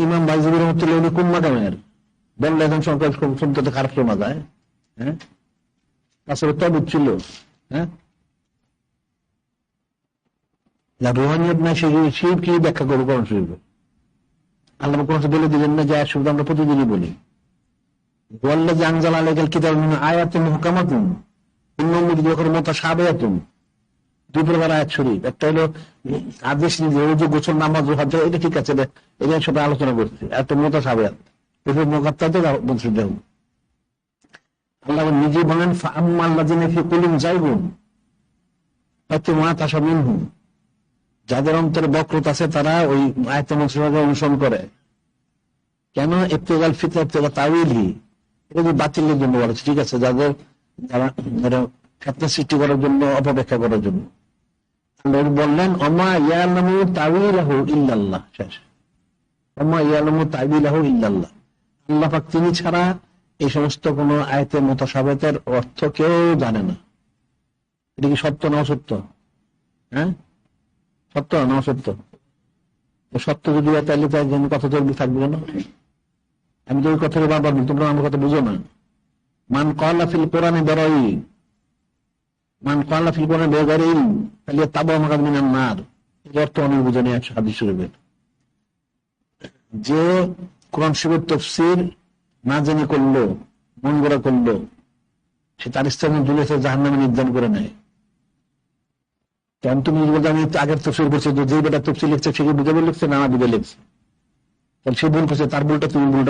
ইমাম বাইজিবুর রহমতুল্লাহ উনি কোন মাকামের বললে একজন সরকার শুনতে খারাপ শোনা যায়? হ্যাঁ, আসলে তবুদ ছিল। হ্যাঁ, রুহানিয়ত নাই সে কি ব্যাখ্যা করবো কোরআন শরীফে? আল্লাহ কোরআন বলে দিলেন না যে শুধু আমরা প্রতিদিনই বলি ওয়াল্লাযী আনজালা আলাইকাল কিতাবা মিনহু আয়াতুন মুহকামাতুন ওয়া মুতাশাবিহাতুন। দুই প্রকার আয়াত শরীফ, একটা হলো আদেশ ওযু গোসল নামাজ হজ, এটা ঠিক আছে, এটা সাথে আলোচনা করছি। একটা মুতাশাবিহাত, এটা মুকাত্তাতে বলছি। দেখুন আল্লাহ নিজে বলেন ফাআম্মাল্লাযীনা ফি কুলুবিহিম যায়গুন ফাত্তাবিউনা মা তাশাবিহু মিনহু, যাদের অন্তরে বক্রতা আছে তারা ওই আয়াত মুতাশাবিহকে অনুসরণ করে। কেন? ইবতিগাল ফিতনা ইবতিগা তাউইলহি, এটা যে বাতিলের জন্য বলেছে, ঠিক আছে, যারা ফিতনা সৃষ্টি করার জন্য, অপব্যাখ্যা করার জন্য। আল্লাহ বললেন ওমা ইয়ালামু তাউইলাহু ইল্লাল্লাহ, শেষ। ওমা ইয়ালামু তাউইলাহু ইল্লাল্লাহ, আল্লাহ পাক তিনি ছাড়া এই সমস্ত কোন আয়াতের মুতাশাবিহাতের অর্থ কেউ জানে না। এটা কি সত্য না অসত্য? হ্যাঁ, সত্য না অসত্য? সত্য যদি হয় তাহলে তাই জন্য কথা চলবে, থাকবে না। আমি তো ওই কথা বারবার বলি, তোমরা আমার কথা বুঝো না। মান ক্বালা ফিল কোরআনি বিগাইরি, মান ক্বালা ফিল কোরআনি বিগাইরি ফালিয়াতাবাওয়া মাকাদাহু মিনান নার, এর অর্থ অনেক বুঝানি আছে হাদিস শরীফের। যে কোরআন শরীফের তাফসীর না জেনে করলো, মন গড়া করলো, সে তার স্থানে দুনিয়াতে জাহান্নামে নির্ধারণ করে নেয়। কারণ তুমি বলতে আমি আগের তফসির করছি, যে বেটা তফসির লিখছে সে কি বুঝে বলে লিখছে না বুঝে লিখছে, তাহলে সে ভুল করছে, তার ভুলটা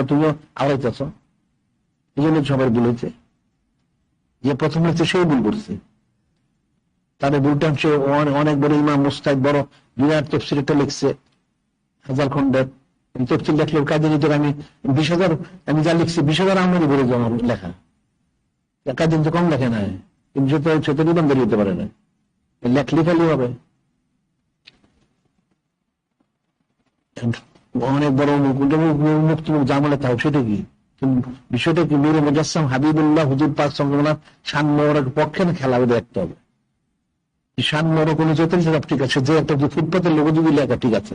তুমিও আওড়াইতেছ। এই জন্য সবার ভুল হয়েছে। যে প্রথম লিখছে সেই ভুল করছে, তার ভুলটা সে অনেক বড় ইমাম মুস্তাহিদ বড় বিরাট তফসির একটা লিখছে 1000 খন্ডের তফসির লেখলেও কাজে নিতে আমি 20,000, আমি যা লিখছি 20,000 আমারই বলে আমার লেখা, কাজে তো কম লেখে না, কিন্তু সে তো নিবন্ধ হতে পারে না, লেখলে খালি হবে। অনেক বড় মুক্তি জামালে তাও, সেটা কি বিষয়টা কি? নূরে মুজাসসাম হাবিবুল্লাহ হুজুর পাক সাল্লাল্লাহু আলাইহি ওয়াসাল্লাম শান মোবারক পক্ষে না খেলা দেখতে হবে। শান মোবারক অনুযায়ী সব ঠিক আছে, যে একটা ফুটপাতের লোক যদি লেখা ঠিক আছে।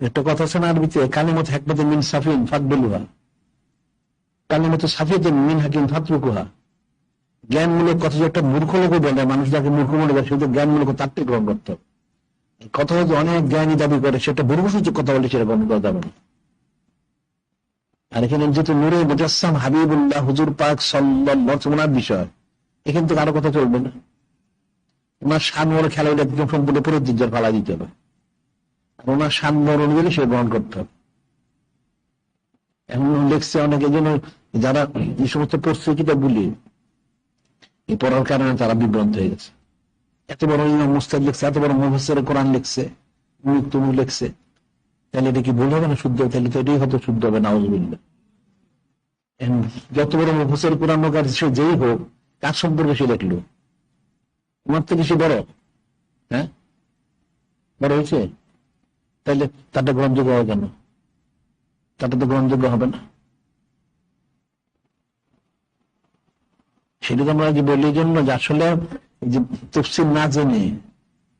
একটা কথা আছে না আরবিতে, কালিমাত হিকমাত মিন সাফিন ফাদলুহা, কালিমাত সাফিয়াতুন মিন হাকিম ফাতরুকুহা। জ্ঞানমূলক কথা যে একটা মূর্খ লোক বলে, মানুষ যাকে মূর্খ মনে করে, সেটা জ্ঞানমূলক তারটি গ্রহণ করতে হবে। কথা হচ্ছে অনেক জ্ঞানী দাবি করে, সেটা বুর্বসূচক কথা বলে সেটা গ্রহণ করা যাবে না। আর এখানে যেহেতু নূরে মুজাসসাম হাবিবুল্লাহ হুজুর পাক সাল্লাল্লাহু আলাইহি ওয়াসাল্লাম বিষয়, এখান থেকে আরো কথা চলবে না। ওনার শান বড় খেলা একদম সম্পূর্ণ পরিত্যাজ্যের ফালা দিতে হবে, আর ওনার শান বড় অনুযায়ী সে গ্রহণ করতে হবে। এমন লেখছে অনেকে, জন্য যারা এই সমস্ত পরিস্থিতিটা বলি এই পড়ার কারণে তারা বিভ্রান্ত হয়ে গেছে। এত বড় ইমাম মুস্তাহিদ লিখছে, এত বড় মুফাসসির কোরআন লিখছে, তুমি লিখছে, তাহলে এটা কি ভুল হবে না শুদ্ধ? তাহলে তো এটাই হয়তো শুদ্ধ হবে, নাউযুবিল্লাহ। যত বড় মুফাসসির কোরআন সে যেই হোক, কার সম্পর্কে সে লিখলো? তোমার থেকে সে বড়? হ্যাঁ, বড় হয়েছে, তাহলে তারটা গ্রহণযোগ্য হবে কেন? তারটা তো গ্রহণযোগ্য হবে না। সেটা তো আমরা বলি জন্য যে আসলে যে তাফসীর না জেনে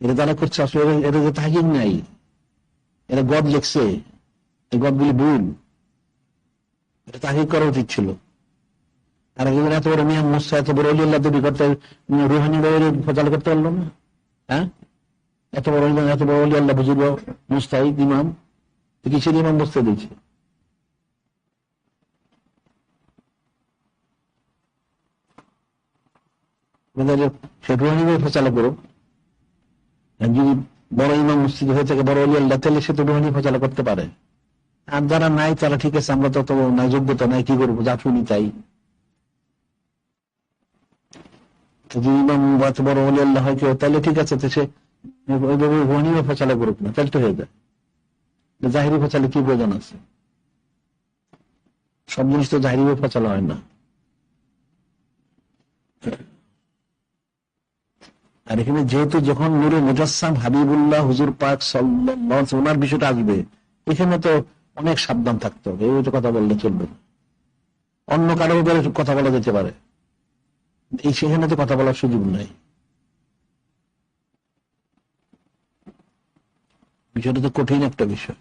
এটা তারা করছে, আসলে এটা যে তাহকিক নাই, এটা গদ লিখছে, এই গদগুলি ভুল, এটা তাহকিক করা উচিত ছিল। আর একজন এত বড় মিয়াম মুসা, এত বড় ওলিয়াল্লাহ দাবি করতে রুহানি ফজাল করতে পারলো না? হ্যাঁ, এত বড় ওলিয়াল্লাহ বুজুর্গ মুস্তাহিদ ইমাম, কিসের ইমাম বসতে দিয়েছে? সে রুহানি ফেসালা করো। যদি বড় ইমাম মসজিদ হয়ে থাকে, বড় ওলিয়াল্লাহ, তাহলে সে তো রুহানি ফেসালা করতে পারে। আর যারা নাই তারা ঠিক আছে, আমরা তো নাই, যোগ্যতা নাই, কি করবো, যা শুনি তাই। যদি ইমাম বড় ওলিয়াল্লাহ হয় কেউ, তাহলে ঠিক আছে, তো সে ওইভাবে রুহানি ফেসালা করুক না, তাহলে তো হয়ে যায়। জাহিরি ফেসালা কি প্রয়োজন আছে? সব জিনিস তো জাহিরি ফেসালা হয় না। আর এখানে যেহেতু যখন নূরে মুজাসসাম হাবিবুল্লাহ হুজুর পাক সাল্লাল্লাহু আলাইহি ওয়াসাল্লাম ওনার বিষয়টা আসবে, এখানে তো অনেক সাবধান থাকতে হবে। এই কথা বললে চলবে না। অন্য কারো ব্যাপারে কথা বলা যেতে পারে, এই সেখানে তো কথা বলার সুযোগ নাই। বিষয়টা তো কঠিন একটা বিষয়।